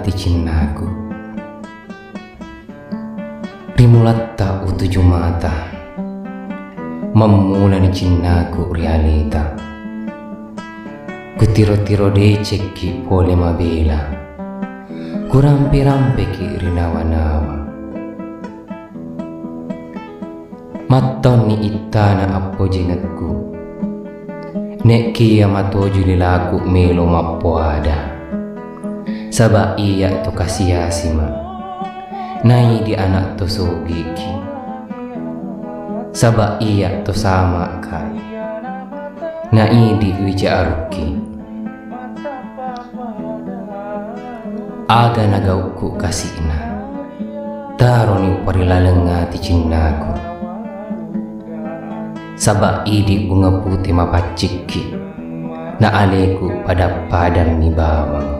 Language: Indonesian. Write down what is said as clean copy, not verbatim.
ti cinnaku. Rimulatta utuju mata, memula ni cinnaku realita. Kutiro-tiro decekki pole mabela, kurampe-rampe ki rinawa-nawa. Matton ni ittana appo jengatku, nek kia matoju lilaku melo mappo ada. Saba iya to kasiasima, nai di anak to sogiki. Saba iya to sama kai, nai di wija aruki. Aga nagauku kasina, taro ni parilalenga ti cinnaku. Saba idi bunga putih mapacikki, na aleku pada padang ni bawang.